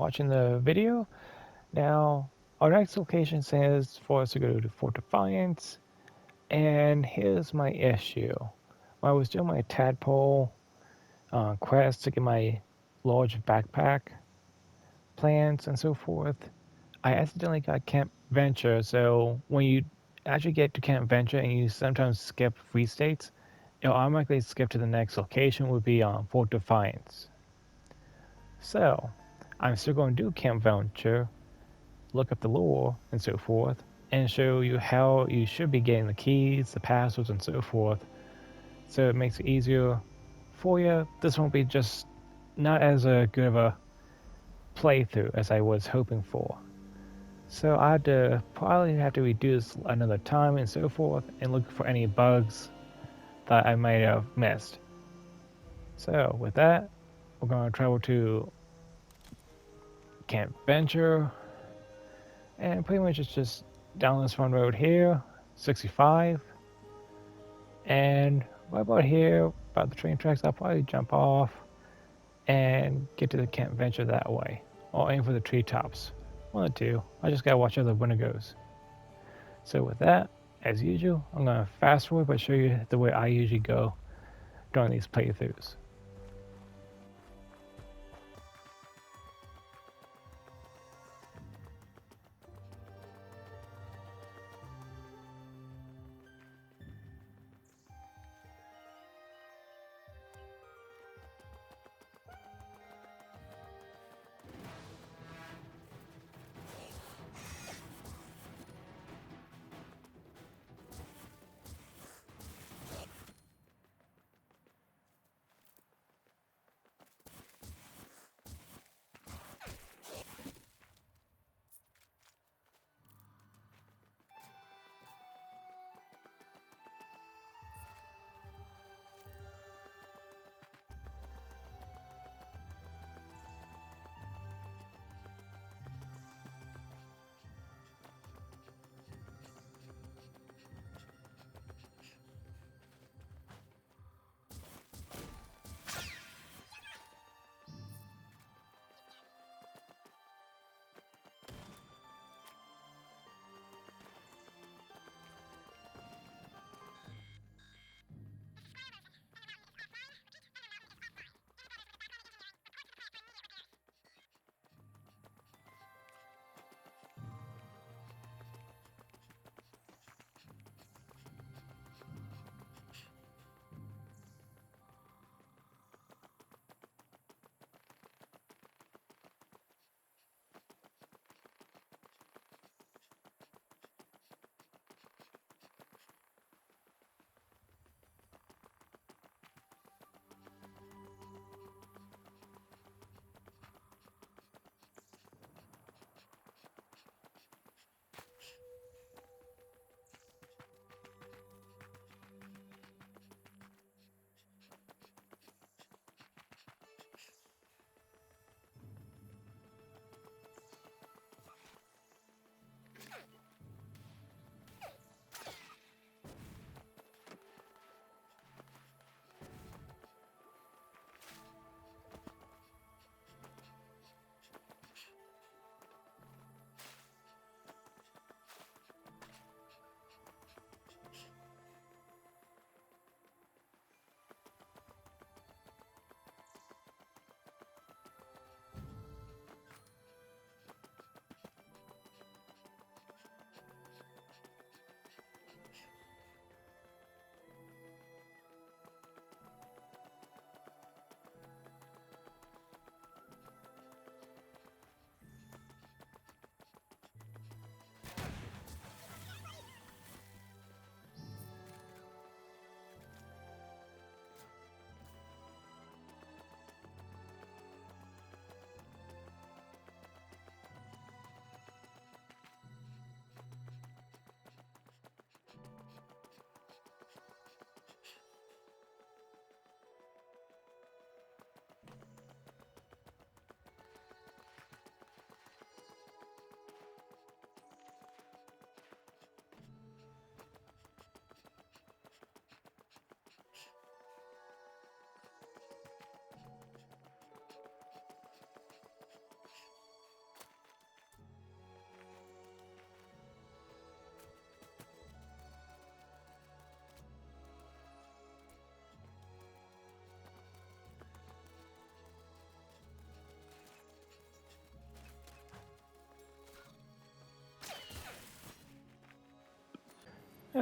watching the video. Now, our next location says for us to go to Fort Defiance, and here's my issue. When I was doing my tadpole quest to get my large backpack plans and so forth, I accidentally got Camp Venture. So when you actually get to Camp Venture and you sometimes skip free states, it'll automatically skip to the next location, would be Fort Defiance. So I'm still going to do Camp Venture, look up the lore and so forth, and show you how you should be getting the keys, the passwords, and so forth. So it makes it easier for you. This won't be just not as a good of a playthrough as I was hoping for. So I had to probably have to redo this another time and so forth, and look for any bugs that I might have missed. So with that, we're going to travel to Camp Venture, and pretty much it's just down this one road here, 65, and right about here, about the train tracks, I'll probably jump off and get to the Camp Venture that way, or aim for the treetops. One or two. I just gotta watch how the winter goes. So with that, as usual, I'm gonna fast forward but show you the way I usually go during these playthroughs.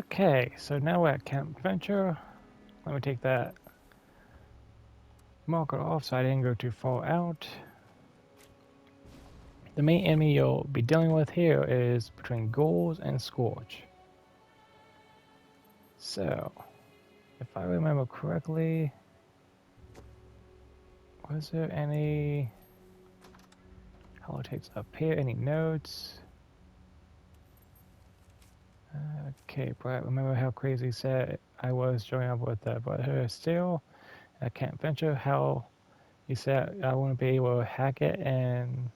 Okay, so now we're at Camp Adventure. Let me take that marker off so I didn't go too far out. The main enemy you'll be dealing with here is between Ghouls and Scourge. So, if I remember correctly, was there any holotapes up here? Any notes? Okay, Brett, remember how crazy sad I was joining up with but still, I can't venture how you said I wouldn't be able to hack it and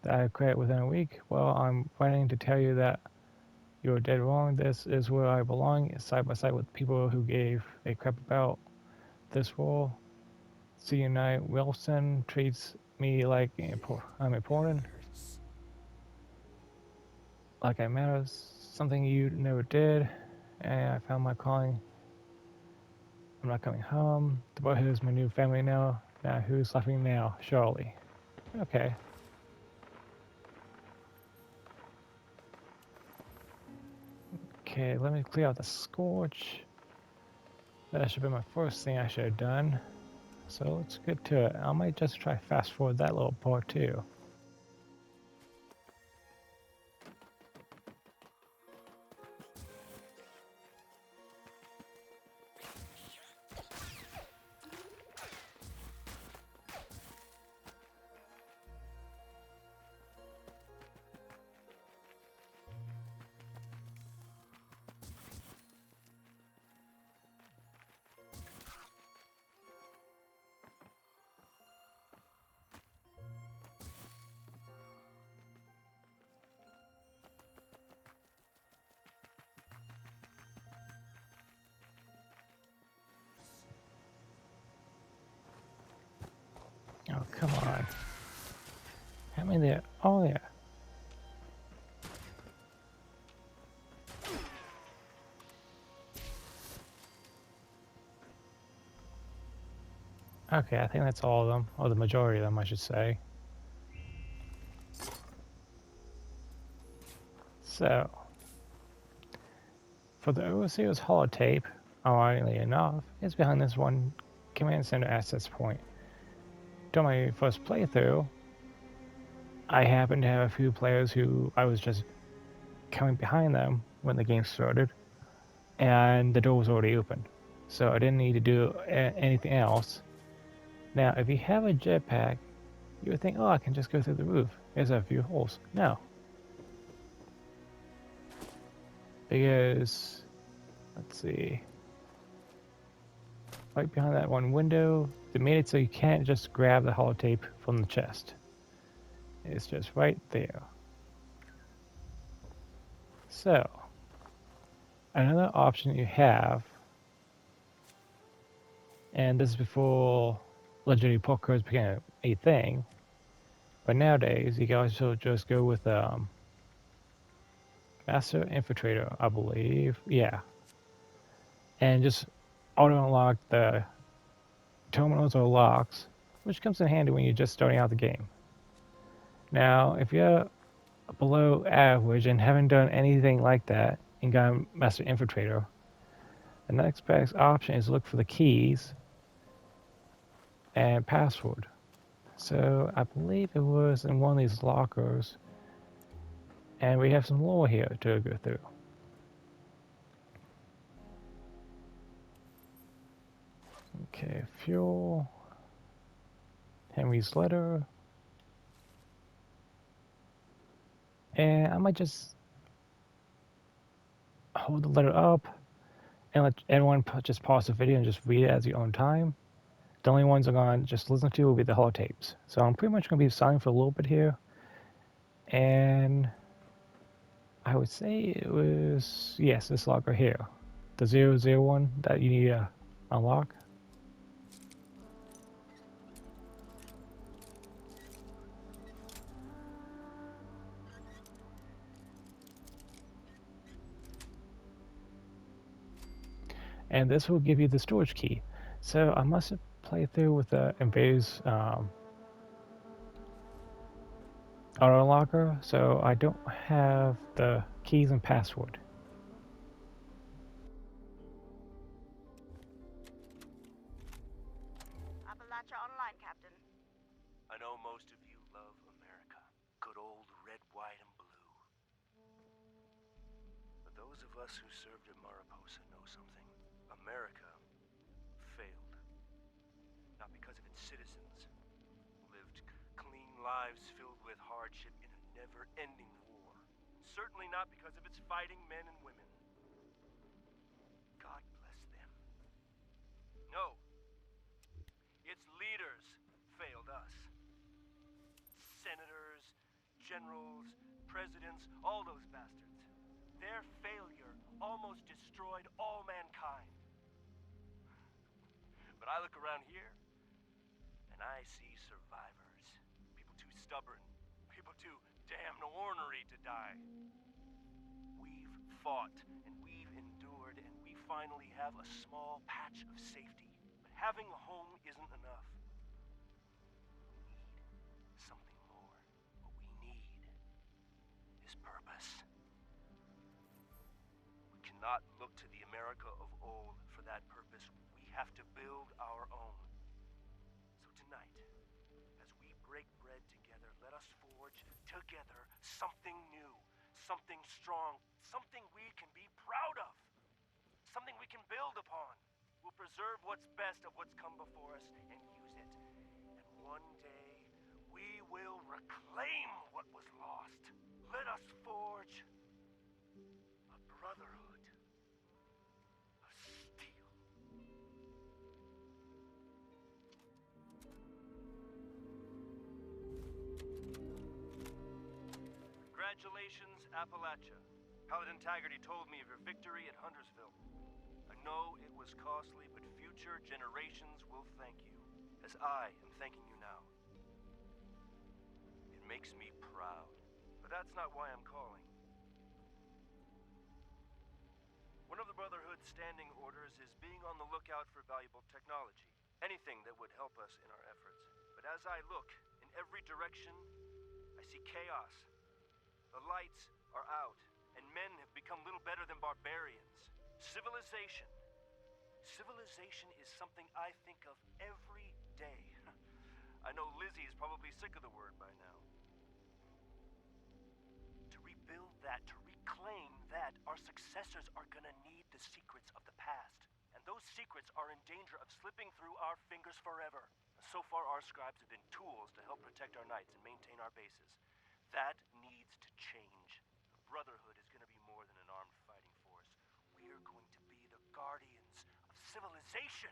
that I quit within a week. Well, I'm planning to tell you that you're dead wrong. This is where I belong, side by side with people who gave a crap about this role. See, Knight Wilson treats me like I'm important, like I matter, something you never did, and I found my calling. I'm not coming home. The boy who's my new family now. Now who's laughing now? Shelley. Okay. Okay, let me clear out the Scorch. That should be my first thing I should have done. So let's get to it. I might just try fast forward that little part too. Oh, come on. How many there? Oh, yeah. Okay, I think that's all of them. Or the majority of them, I should say. So, for the Overseer's holotape, ironically enough, is behind this one command center access point. During my first playthrough, I happened to have a few players who I was just coming behind them when the game started, and the door was already open. So I didn't need to do anything else. Now, if you have a jetpack, you would think, oh, I can just go through the roof. There's a few holes. No. Because, let's see, right behind that one window, they made it so you can't just grab the holotape from the chest. It's just right there. So, another option you have, and this is before legendary port cards became a thing, but nowadays you can also just go with Master Infiltrator, I believe. Yeah. And just auto unlock the terminals or locks, which comes in handy when you're just starting out the game. Now, if you're below average and haven't done anything like that and got a Master Infiltrator, the next best option is look for the keys and password. So I believe it was in one of these lockers, and we have some lore here to go through. Okay, fuel, Henry's letter, and I might just hold the letter up and let everyone just pause the video and just read it as your own time. The only ones I'm going to just listen to will be the holotapes. So I'm pretty much going to be silent for a little bit here. And I would say it was, yes, this locker here. The 001 that you need to unlock. And this will give you the storage key. So I must have played through with the Invader's auto unlocker, so I don't have the keys and password. Appalachia online, Captain. I know most of you love America. Good old red, white, and blue. But those of us who served at Mariposa know something. America failed. Not because of its citizens, who lived clean lives filled with hardship in a never-ending war. Certainly not because of its fighting men and women. God bless them. No. Its leaders failed us. Senators, generals, presidents, all those bastards. Their failure almost destroyed all mankind. But I look around here, and I see survivors. People too stubborn, people too damn ornery to die. We've fought, and we've endured, and we finally have a small patch of safety. But having a home isn't enough. We need something more. What we need is purpose. We cannot look to the America of old for that purpose. We have to build our own. So tonight, as we break bread together, let us forge together something new, something strong, something we can be proud of, something we can build upon. We'll preserve what's best of what's come before us and use it. And one day, we will reclaim what was lost. Let us forge a brotherhood of steel. Congratulations, Appalachia. Paladin Taggarty told me of your victory at Huntersville. I know it was costly, but future generations will thank you, as I am thanking you now. It makes me proud, but that's not why I'm calling. One of the Brotherhood's standing orders is being on the lookout for valuable technology. Anything that would help us in our efforts. But as I look in every direction, I see chaos. The lights are out, and men have become little better than barbarians. Civilization. Civilization is something I think of every day. I know Lizzie is probably sick of the word by now. To rebuild that, to reclaim that, our successors are gonna need the secrets of the past. And those secrets are in danger of slipping through our fingers forever. So far, our scribes have been tools to help protect our knights and maintain our bases. That needs to change. The Brotherhood is going to be more than an armed fighting force. We are going to be the guardians of civilization.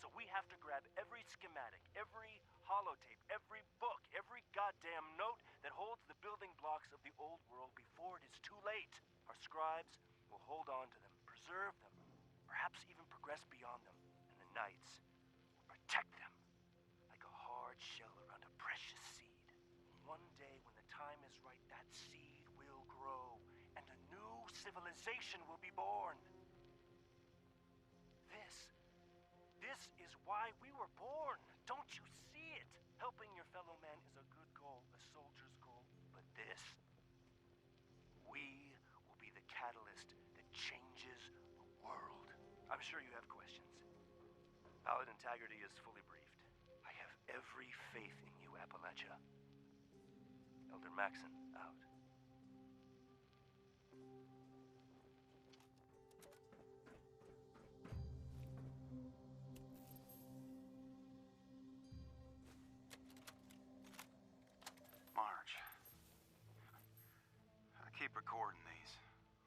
So we have to grab every schematic, every holotape, every book, every goddamn note that holds the building blocks of the old world before it is too late. Our scribes will hold on to them, preserve them, perhaps even progress beyond them. And the knights will protect them like a hard shell around a precious seed. One day when the time is right, that seed will grow, and a new civilization will be born. This is why we were born. Don't you see it? Helping your fellow man is a good goal, a soldier's goal. But this, we will be the catalyst that changes the world. I'm sure you have questions. Paladin Taggarty is fully briefed. I have every faith in you, Appalachia. Elder Maxon, out. Marge. I keep recording these,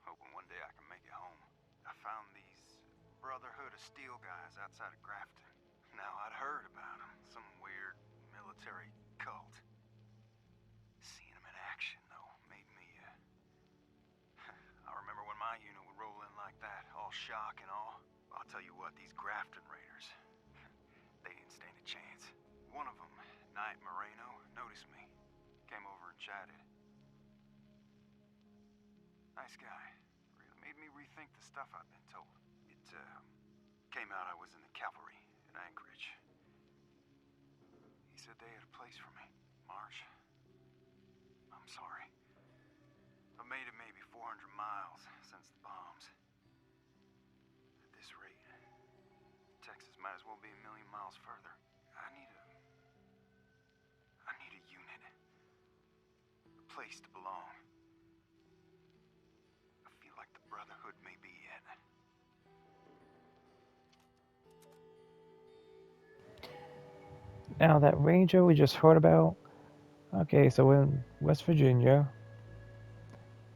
hoping one day I can make it home. I found these Brotherhood of Steel guys outside of Grafton. Now, I'd heard about them, some weird military cult. Seeing them in action, though, made me, I remember when my unit would roll in like that, all shock and awe. I'll tell you what, these Grafton Raiders, they didn't stand a chance. One of them, Knight Moreno, noticed me. Came over and chatted. Nice guy. Really made me rethink the stuff I'd been told. It, came out I was in the cavalry at Anchorage. He said they had a place for me. Marge, I'm sorry. I've made it maybe 400 miles since the bombs. At this rate, tech axis might as well be a million miles further. I need a unit. A place to belong. I feel like the Brotherhood may be it. Now that ranger we just heard about, okay, so we're in West Virginia,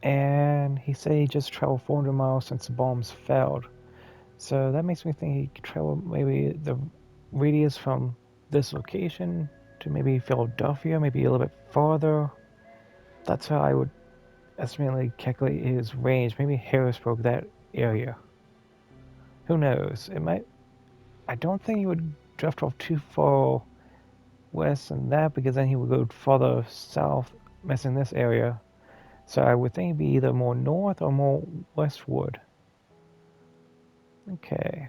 and he said he just traveled 400 miles since the bombs failed. So that makes me think he could travel maybe the radius from this location to maybe Philadelphia, maybe a little bit farther. That's how I would estimately calculate his range. Maybe Harrisburg, that area. Who knows? It might. I don't think he would drift off too far west than that because then he would go farther south, missing this area. So I would think it'd be either more north or more westward. Okay.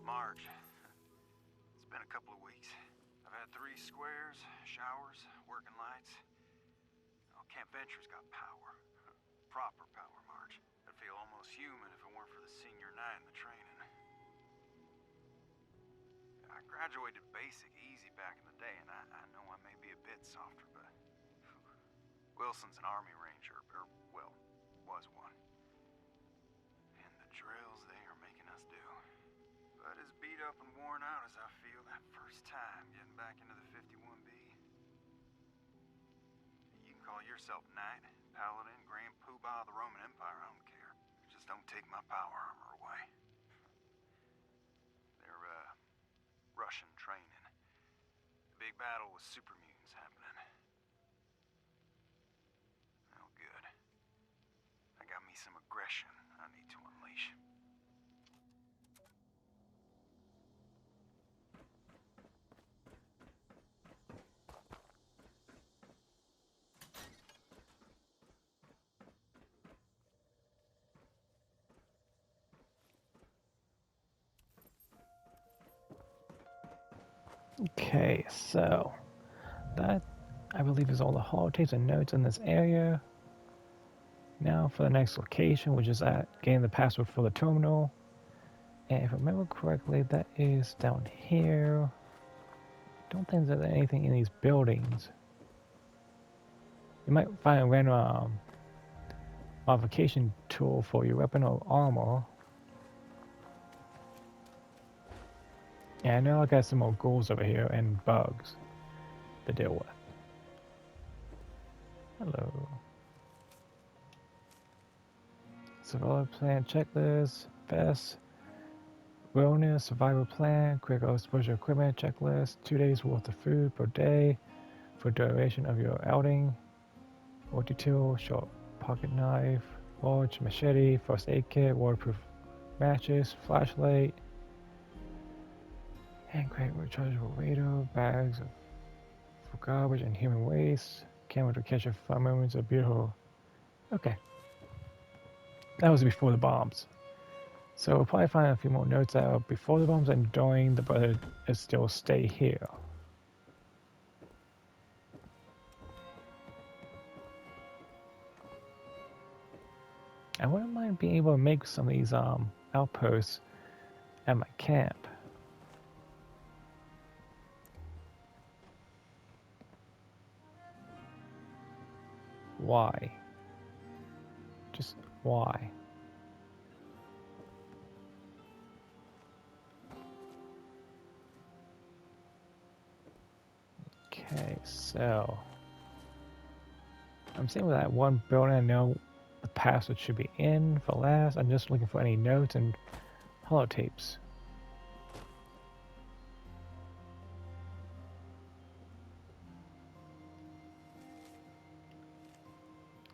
Marge. It's been a couple of weeks. I've had 3 squares, showers, working lights. Oh, Camp Venture's got power. Proper power, Marge. I'd feel almost human if it weren't for the senior night and the training. I graduated basic easy back in the day, and I know I may be a bit softer, but Wilson's an Army Ranger, or, well, was one. And the drills they are making us do. But as beat up and worn out as I feel that first time getting back into the 51B. You can call yourself Knight, Paladin, Grand Poobah of the Roman Empire, I don't care. Just don't take my power armor away. They're, Russian training. The big battle with super mutants happening. Oh, good. I got me some aggression I need to unleash. Okay, so that I believe is all the holotapes and notes in this area. Now for the next location, which is at getting the password for the terminal. And if I remember correctly, that is down here. Don't think there's anything in these buildings. You might find a random modification tool for your weapon or armor. Yeah, I know I got some more ghouls over here and bugs to deal with. Hello. Survival plan checklist, best wellness survival plan, quick exposure equipment checklist, 2 days worth of food per day for duration of your outing, multi-tool, short pocket knife, large machete, first aid kit, waterproof matches, flashlight, hand crank rechargeable radar, bags for garbage and human waste, camera to catch a 5 moments of beautiful. Okay. That was before the bombs. So we'll probably find a few more notes out before the bombs and during the brother is still stay here. I wouldn't mind being able to make some of these outposts at my camp. Why? Just why? Okay, so I'm seeing with that one building I know the password should be in for last. I'm just looking for any notes and holotapes.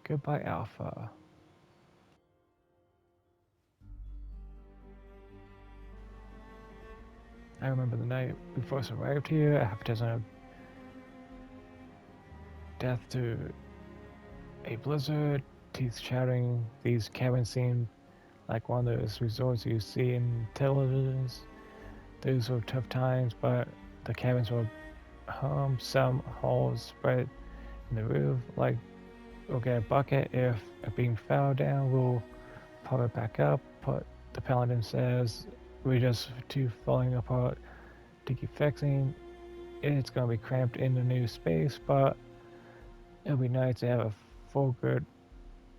Goodbye, Alpha. I remember the night we first arrived here, after some death to a blizzard, teeth chattering. These cabins seemed like one of those resorts you see in televisions. Those were tough times, but the cabins were some halls spread in the roof like we'll get a bucket. If a beam fell down, we'll pop it back up. But the paladin says we're just too falling apart to keep fixing. It's gonna be cramped in the new space, but it'll be nice to have a full good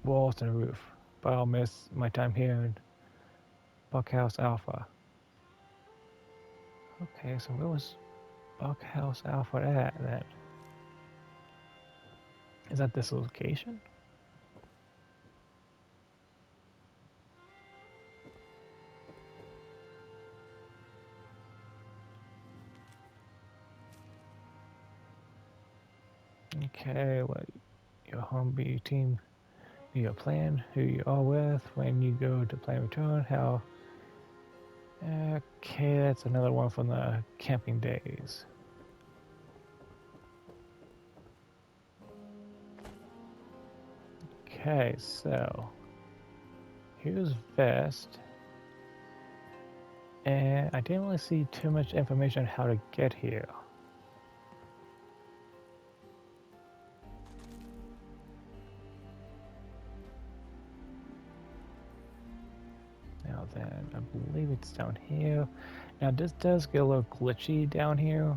walls and a roof. But I'll miss my time here in Buckhouse Alpha. Okay, so where was Buckhouse Alpha at then? Is that this location? Okay, what your home be team be your plan, who you are with when you go to plan return, how okay, that's another one from the camping days. Okay, so here's Vest, and I didn't really see too much information on how to get here. Now then, I believe it's down here. Now this does get a little glitchy down here.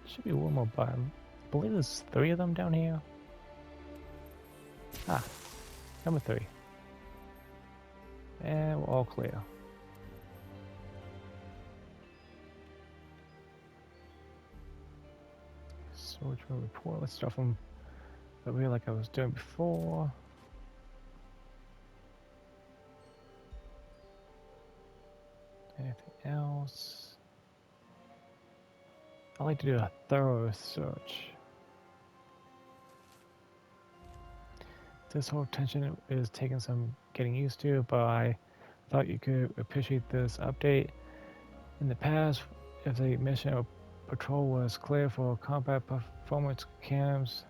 Should be one more button. I believe there's 3 of them down here. Ah, number 3. And we're all clear. Storage room report. Let's start from the rear like I was doing before. Anything else? I like to do a thorough search. This whole tension is taking some getting used to, but I thought you could appreciate this update. In the past, if the mission or patrol was clear for combat performance cams,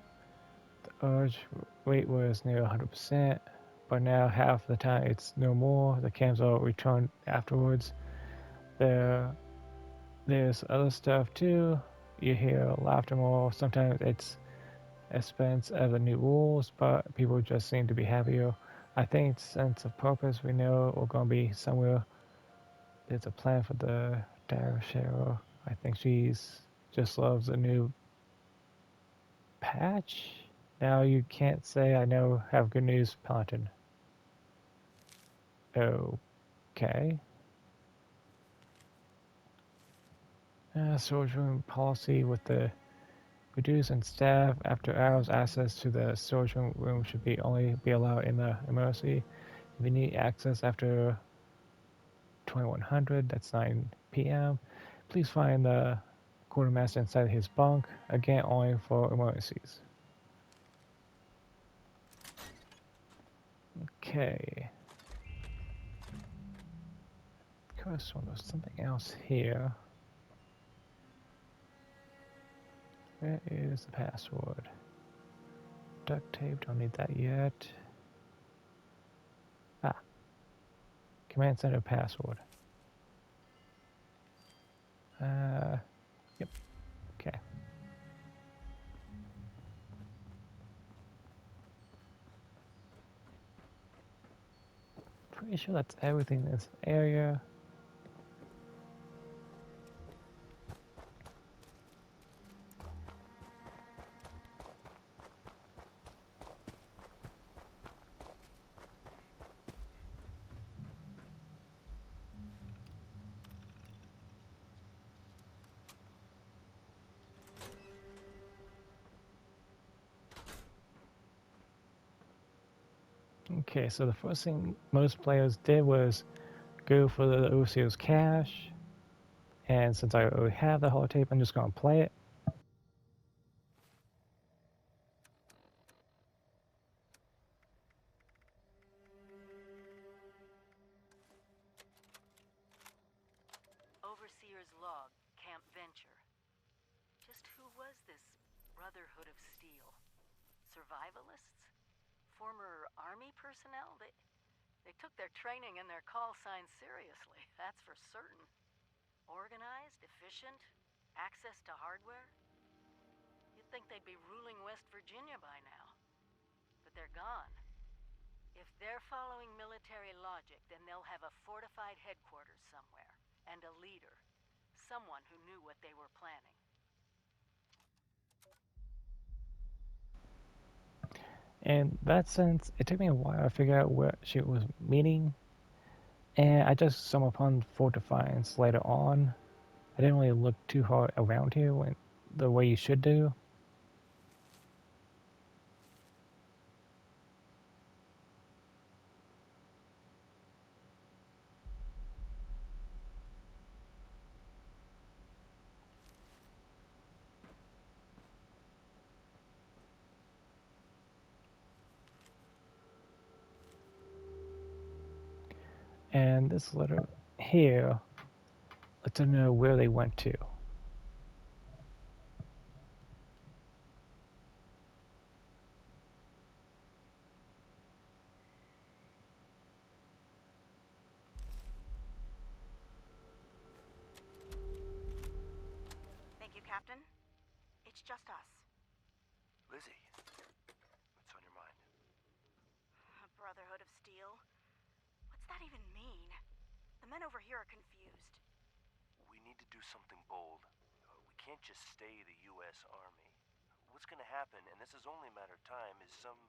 the urge rate was near 100%, but now half the time it's no more. The cams are returned afterwards. There's other stuff too. You hear laughter more. Sometimes it's expense of the new rules, but people just seem to be happier. I think sense of purpose. We know we're gonna be somewhere. There's a plan for the Dire Sharer. I think she's just loves a new patch. Now you can't say I know have good news, Paladin. Okay. Storage room policy with the reduce and staff after hours access to the storage room should be only be allowed in the emergency. If you need access after 2100, that's 9 p.m. Please find the quartermaster inside his bunk. Again, only for emergencies. Okay. There's something else here. Where is the password? Duct tape, don't need that yet. Ah, command center password. Yep, okay. Pretty sure that's everything in this area. Okay, so the first thing most players did was go for the overseer's cache. And since I already have the holotape, I'm just going to play it. Overseer's log, Camp Venture. Just who was this Brotherhood of Steel? Survivalists? Former army personnel? They took their training and their call signs seriously, that's for certain. Organized, efficient, access to hardware. You'd think they'd be ruling West Virginia by now. But they're gone. If they're following military logic, then they'll have a fortified headquarters somewhere. And a leader. Someone who knew what they were planning. In that sense, it took me a while to figure out what she was meaning, and I just stumbled upon Fort Defiance later on. I didn't really look too hard around here the way you should do. And this letter here lets them know where they went to. Thank you, Captain. It's just us. Lizzie, what's on your mind? A Brotherhood of Steel? What's that even mean? The men over here are confused. We need to do something bold. We can't just stay the U.S. Army. What's gonna happen, and this is only a matter of time, is some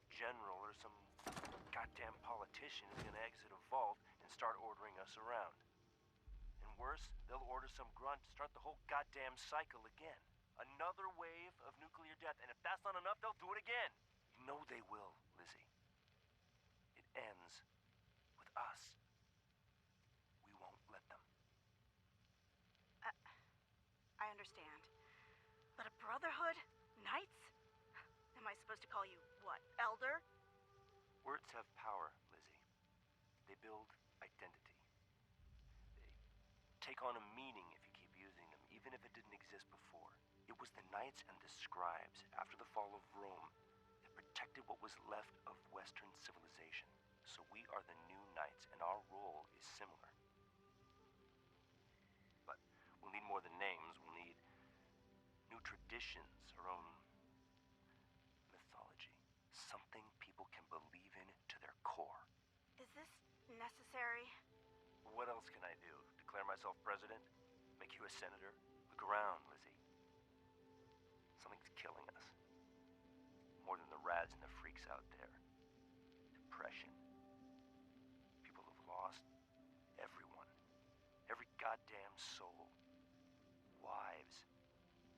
general or some goddamn politician is gonna exit a vault and start ordering us around. And worse, they'll order some grunt to start the whole goddamn cycle again. Another wave of nuclear death, and if that's not enough, they'll do it again. You know they will, Lizzie. It ends with us. We won't let them. I understand. But a Brotherhood? Knights? Am I supposed to call you, what, Elder? Words have power, Lizzie. They build identity. They take on a meaning if you keep using them, even if it didn't exist before. It was the Knights and the Scribes, after the fall of Rome, that protected what was left of Western civilization. So we are the new Knights, and our role is similar. But we'll need more than names. We'll need new traditions, our own mythology. Something people can believe in to their core. Is this necessary? What else can I do? Declare myself president? Make you a senator? Look around, Lizzie. Something's killing us. More than the rads and the freaks out there. Depression. People have lost everyone. Every goddamn soul. Wives.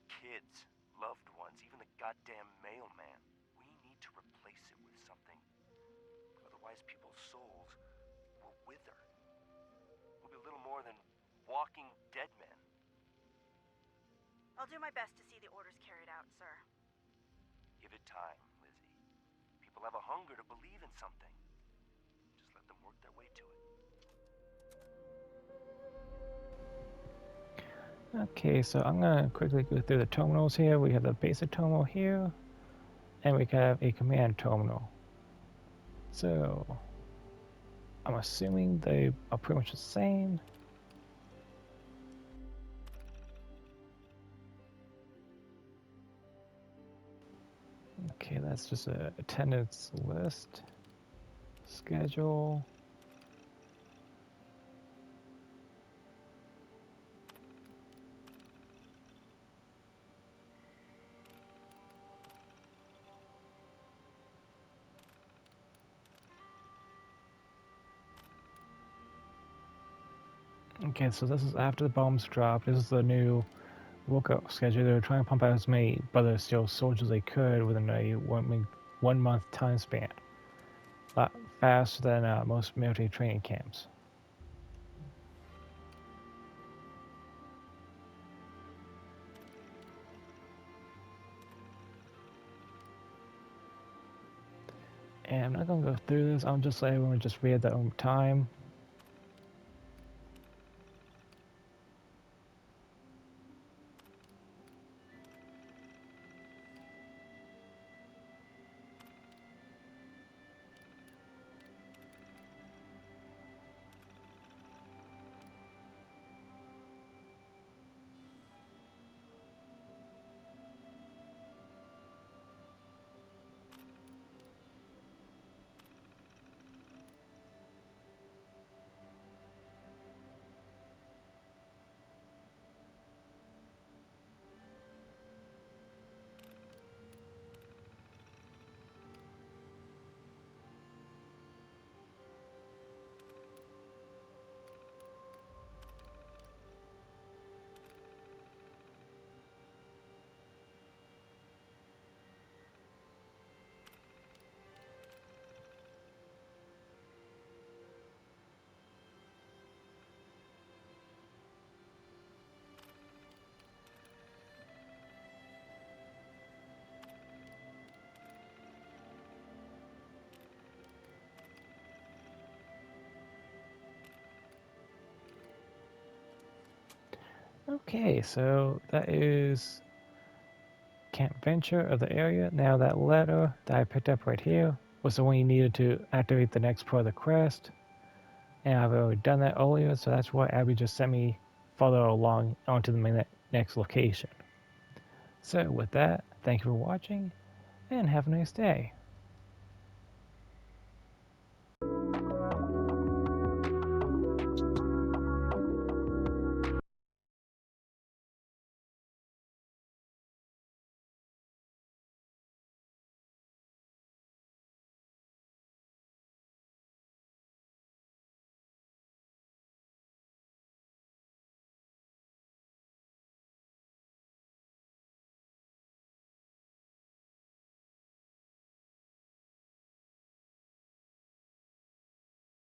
Kids. Loved ones. Even the goddamn mailman. We need to replace it with something. Otherwise people's souls will wither. We'll be little more than walking dead men. I'll do my best to see the orders carried out, sir. Give it time, Lizzie. People have a hunger to believe in something. Just let them work their way to it. Okay, so I'm gonna quickly go through the terminals here. We have the basic terminal here, and we have a command terminal. So I'm assuming they are pretty much the same. Okay, that's just a attendance list. Schedule. Okay, so this is after the bombs dropped. This is the new workout schedule. They were trying to pump out as many Brother Steel soldiers they could within a 1 month time span. A lot faster than most military training camps. And I'm not going to go through this. I'll just let everyone just read their own time. Okay, so that is Camp Venture of the area. Now that letter that I picked up right here was the one you needed to activate the next part of the quest. And I've already done that earlier, so that's why Abbie just sent me further along onto the next location. So with that, thank you for watching, and have a nice day.